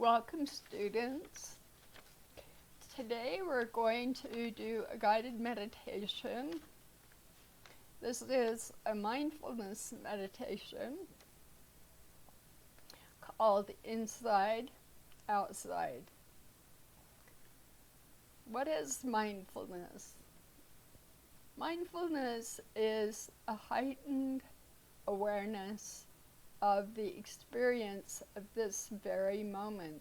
Welcome, students. Today we're going to do a guided meditation. This is a mindfulness meditation called Inside Outside. What is mindfulness? Mindfulness is a heightened awareness of the experience of this very moment.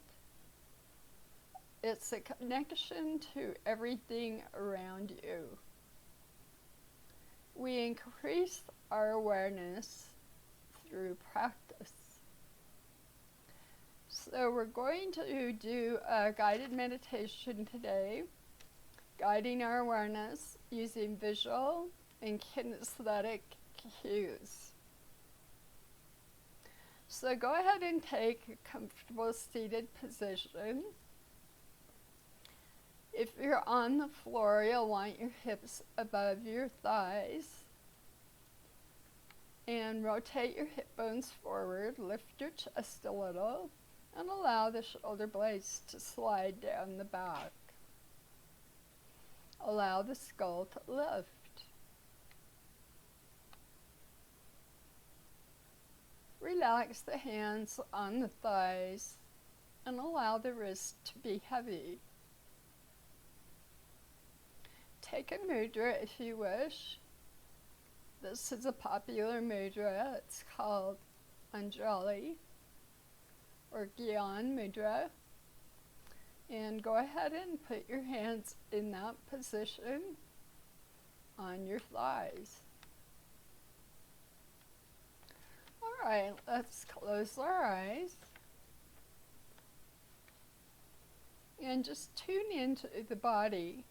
It's a connection to everything around you. We increase our awareness through practice. So we're going to do a guided meditation today, guiding our awareness using visual and kinesthetic cues. So go ahead and take a comfortable seated position. If you're on the floor, you'll want your hips above your thighs. And rotate your hip bones forward, lift your chest a little, and allow the shoulder blades to slide down the back. Allow the skull to lift. Relax the hands on the thighs and allow the wrists to be heavy. Take a mudra if you wish. This is a popular mudra. It's called Anjali or Gyan Mudra. And go ahead and put your hands in that position on your thighs. Alright, let's close our eyes and just tune into the body.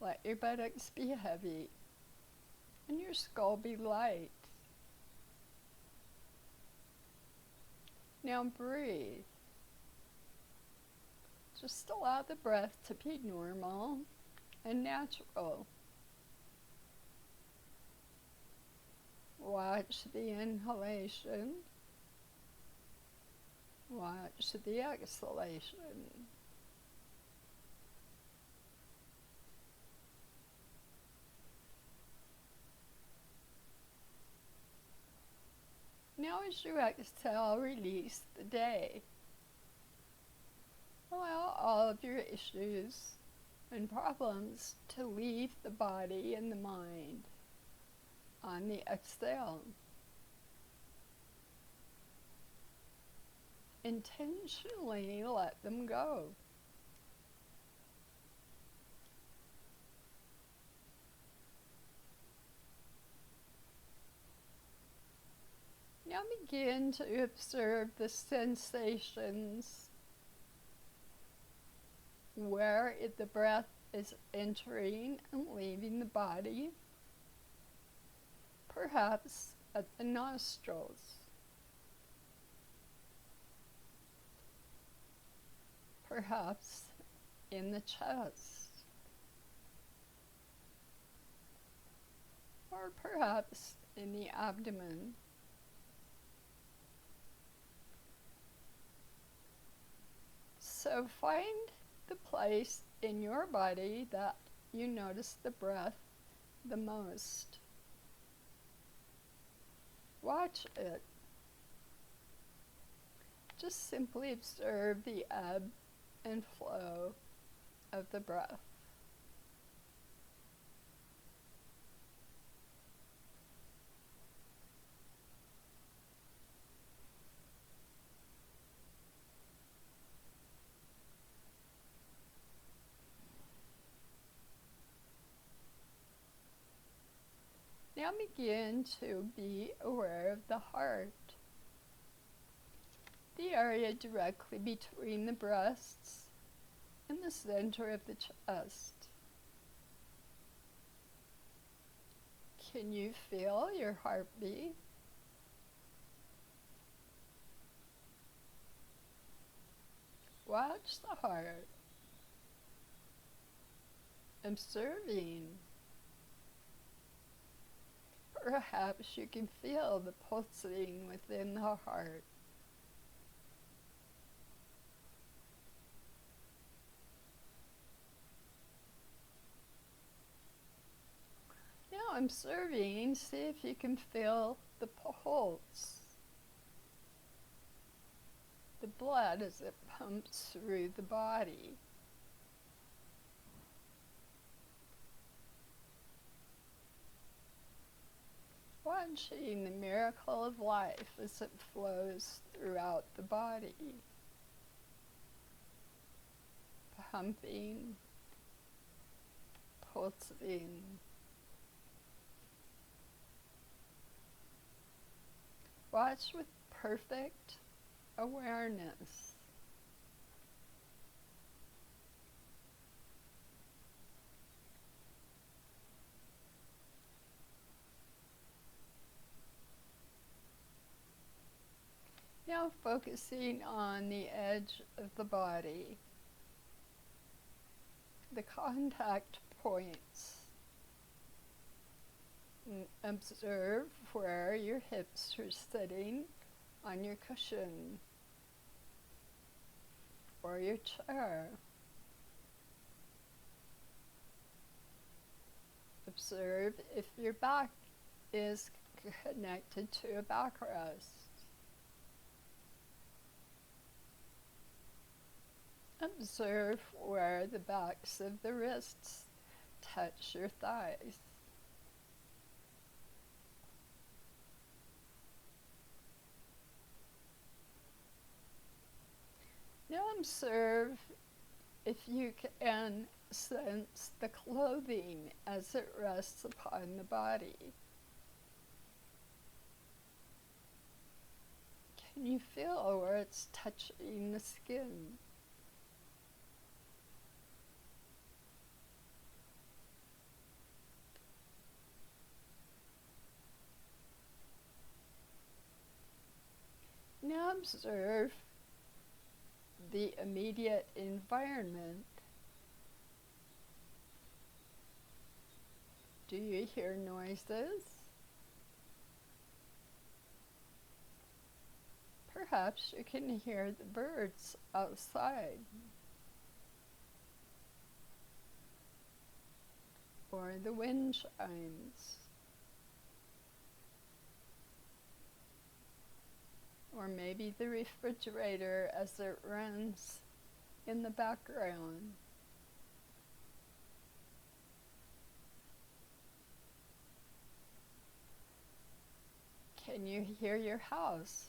Let your buttocks be heavy and your skull be light. Now breathe. Just allow the breath to be normal and natural. Watch the inhalation. Watch the exhalation. Now as you exhale, release the day. Allow all of your issues and problems to leave the body and the mind on the exhale. Intentionally let them go. Now begin to observe the sensations where the breath is entering and leaving the body. Perhaps at the nostrils. Perhaps in the chest. Or perhaps in the abdomen. So find the place in your body that you notice the breath the most. Watch it. Just simply observe the ebb and flow of the breath. Now begin to be aware of the heart, the area directly between the breasts and the center of the chest. Can you feel your heartbeat? Watch the heart, observing. Perhaps you can feel the pulsing within the heart. observing, see if you can feel the pulse, the blood as it pumps through the body. Watching the miracle of life as it flows throughout the body, pumping, pulsing. Watch with perfect awareness. Now focusing on the edge of the body, the contact points. Observe where your hips are sitting on your cushion or your chair. Observe if your back is connected to a backrest. Observe where the backs of the wrists touch your thighs. Now observe if you can sense the clothing as it rests upon the body. Can you feel where it's touching the skin? Now observe the immediate environment. Do you hear noises? Perhaps you can hear the birds outside, or the wind chimes, or maybe the refrigerator as it runs in the background. Can you hear your house?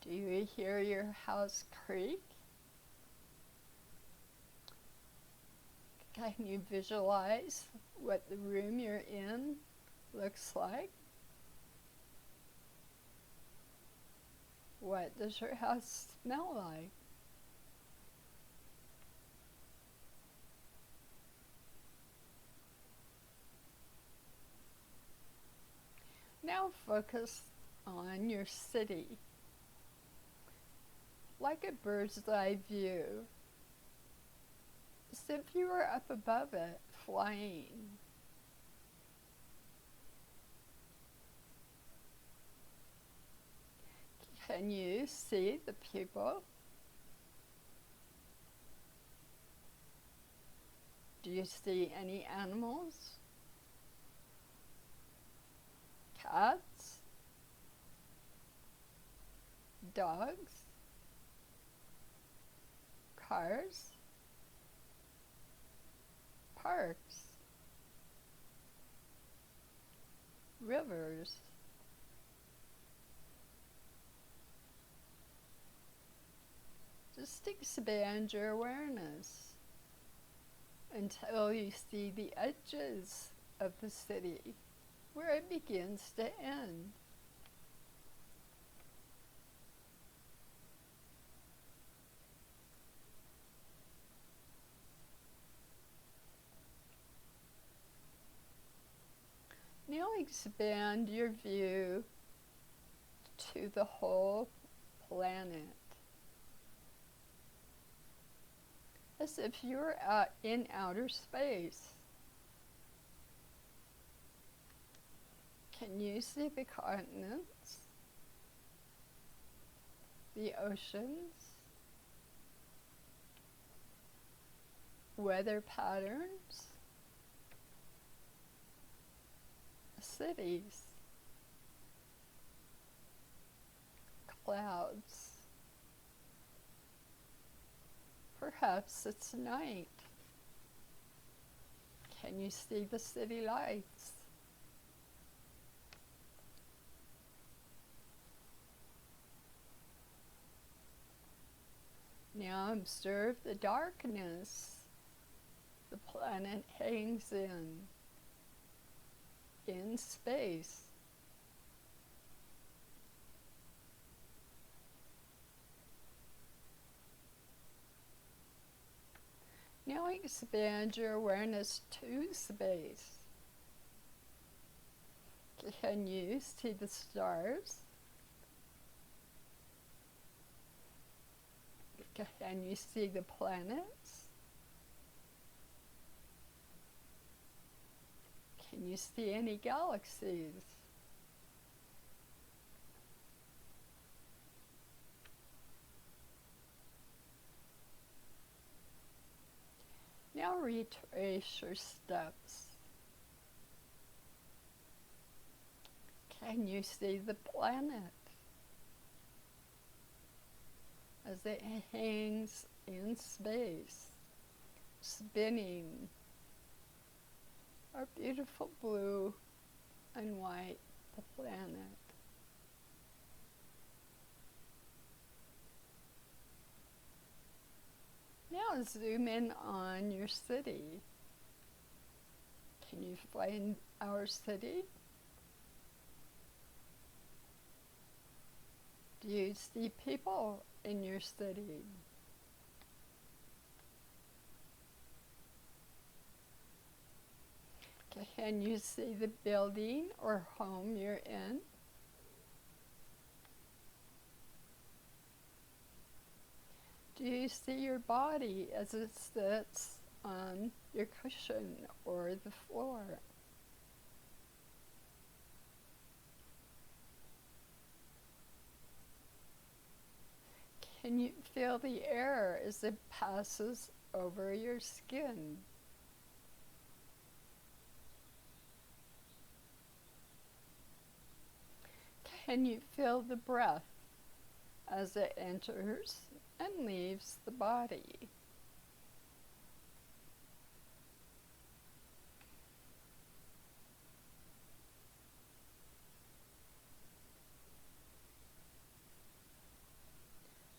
Do you hear your house creak? Can you visualize what the room you're in looks like? What does your house smell like? Now focus on your city. Like a bird's eye view, as if you were up above it, flying. Can you see the people? Do you see any animals? Cats? Dogs? Cars? Parks? Rivers? Just expand your awareness until you see the edges of the city, where it begins to end. Now expand your view to the whole planet, as if you were out in outer space. Can you see the continents, the oceans, weather patterns, cities, clouds. Perhaps it's night. Can you see the city lights? Now observe the darkness the planet hangs in space. Now expand your awareness to space. Can you see the stars? Can you see the planets? Can you see any galaxies? Now retrace your steps. Can you see the planet as it hangs in space, spinning our beautiful blue and white planet? Now zoom in on your city. Can you find our city? Do you see people in your city? Can you see the building or home you're in? Do you see your body as it sits on your cushion or the floor? Can you feel the air as it passes over your skin? Can you feel the breath as it enters and leaves the body?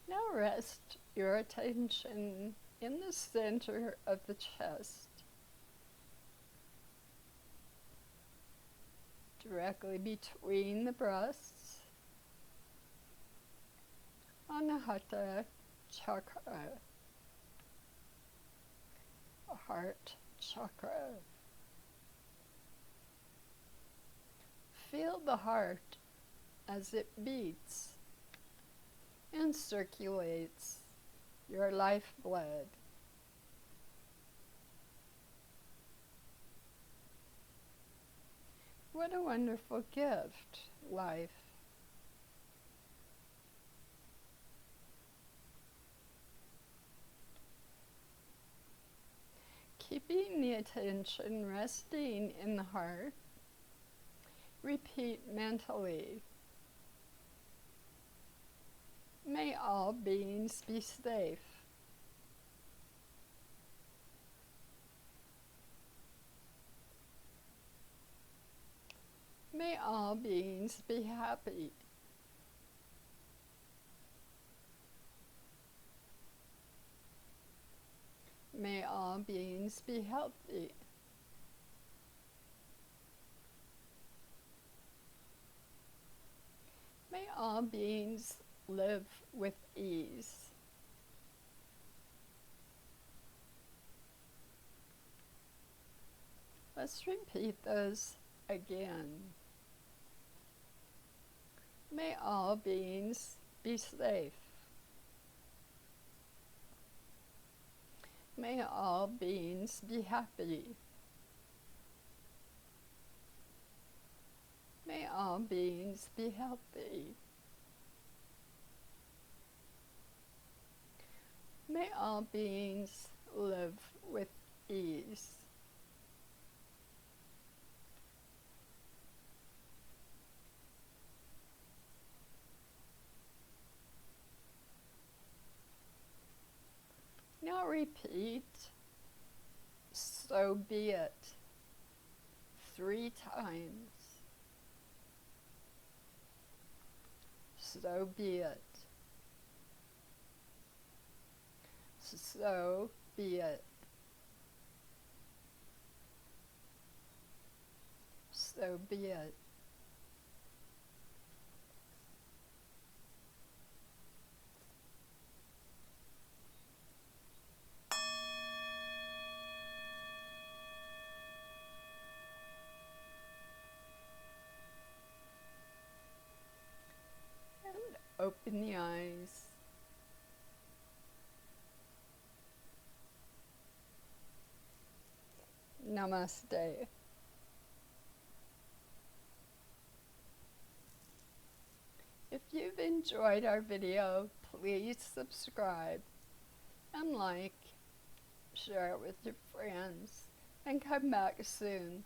Now rest your attention in the center of the chest, directly between the breasts, Anahata chakra, heart chakra. Feel the heart as it beats and circulates your lifeblood. What a wonderful gift, life. Keeping the attention resting in the heart, repeat mentally, may all beings be safe. May all beings be happy. May all beings be healthy. May all beings live with ease. Let's repeat those again. May all beings be safe. May all beings be happy. May all beings be healthy. May all beings live with ease. repeat, so be it, 3 times. So be it. So be it. So be it. And open the eyes. Namaste. If you've enjoyed our video, please subscribe and like, share it with your friends, and come back soon.